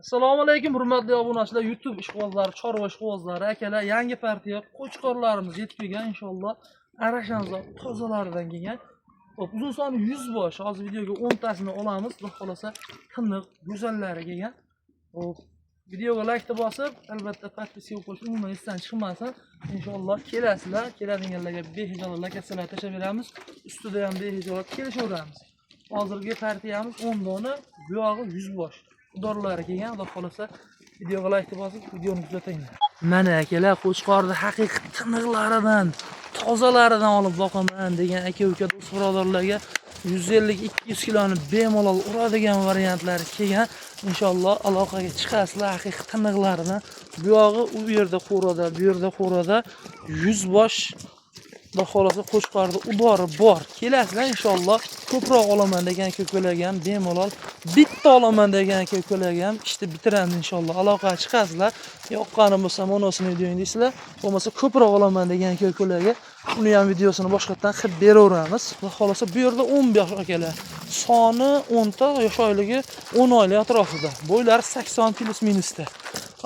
Assalomu alaykum hurmatli obunachilar, YouTube ishqibozlari, chorva ishqibozlari, akalar, yangi partiya qo'chqorlarimiz yetib kelgan inshaalloh. Arashanzor tozalaridan kelgan. Xo'p, uzun soni 100 bosh. Hozir videoga 10 tasini olamiz. Xudo xolasa tiniq, go'zallari kelgan. Xo'p, videoga like bosib, albatta podpiska qo'yish umuman esdan chiqmasin. Inshaalloh kelasizlar, keladiganlarga behijolat lokatsiyalar tashlab beramiz. Ustida ham behijolat kelishaveramiz. Hozirgi partiyamiz 10 dona, bu yog'i 100 bosh. Dorilar kelgan, xudo xolasa videoga like bosib, videoni kuzatinglar. Mana akalar, qo'chqorni haqiqiy tiniqlaridan, tozalaridan olib boqaman degan aka-uka do'st birodarlarga 150-200 kiloni bemalol uradigan variantlari kelgan. Inshaalloh aloqaga chiqasizlar haqiqiy tiniqlaridan. Bu yog'i u yerda qo'rada, bu yerda qo'rada 100 bosh Xudo xolasa qo'chqorda udori bor. Kelasizlar inshaalloh. Ko'proq olaman degan aka-ukalarga ham bemalol bitta olaman degan aka-ukalarga ham ishni bitiramiz inshaalloh. Aloqaga chiqasizlar. Yoqqani bo'lsa monosini videoing deysizlar. Bo'lmasa ko'proq olaman degan aka-ukalarga uni ham videosini boshqatdan qilib beraveramiz. Xudo xolasa bu yerda 15 akalar. Soni 10 ta, yosh oyligi 10 oylik atrofida. Bo'ylari 80 plus minusda.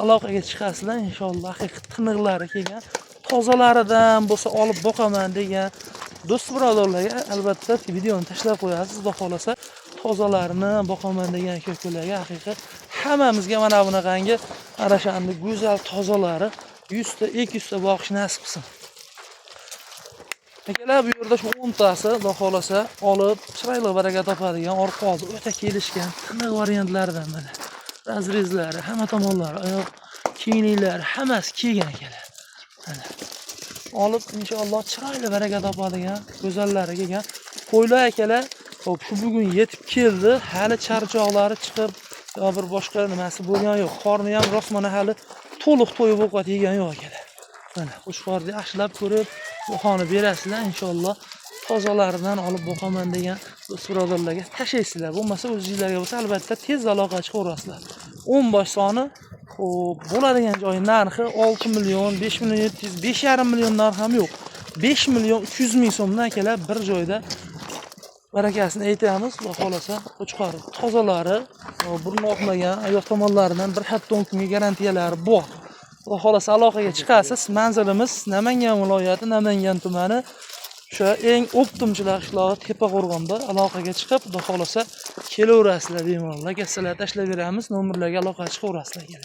Aloqaga chiqasizlar inshaalloh. Haqiqiy tiniqlari kelgan. Tozalaridan bo'lsa olib boqaman degan do'st birodarlarga albatta videoni tashlab qo'yasiz. Xudo xolasa tozalarini boqaman degan aka-ukalarga haqiqiy hammamizga mana bunaqangi arashanli go'zal tozalari 100 ta, 200 ta boqish nasib qilsin. Akalar, bu yerda shu 10 tasi xudo xolasa olib chiroyli baraka topadigan, orqasi o'ta kelishgan tiniq variantlaridan mana. Razrezlari, hamma tomonlari, oyoq kiyimlari hammasi kelgan akalar. Olib inshaalloh chiroyli baraka topadigan go'zallari kelgan. Qo'ylar akalar, xo'p, shu bugun yetib keldi. Hali charchoqlari chiqib, yo bir boshqa nimasi bo'lgan yo'q. Qorni ham rostmana hali to'liq to'yib ovqat yegan yo'q akalar. Mana qo'chqorni yaxshilab ko'rib, bahoni berasizlar inshaalloh. Tozalaridan olib boqaman degan do'st birodarlarga tashlaysizlar. Bo'lmasa o'zingizlarga bo'lsa albatta tez aloqa chiqaverasizlar. 10 bosh soni xo'p, bo'ladigan joyi narxi 6 million, 5 million 700, 5,5 million narx ham yo'q. 5 million 300 ming so'mdan akalar bir joyda barakasini aytamiz. Xudo xolasa qo'chqor tozalari, burni oqmagan, oyoq tomonlaridan bir hatto 10 kunga garantiyalari bor. Xudo xolasa aloqaga chiqasiz. Manzilimiz Namangan viloyati, Namangan tumani. O'sha eng Optimchilar qishlog'i Tepaqo'rg'onda aloqaga chiqib, xudo xolasa kelaverasizlar bemalol. Lokatsiyalar tashlab beramiz, nomerlarga aloqaga chiqaverasizlar.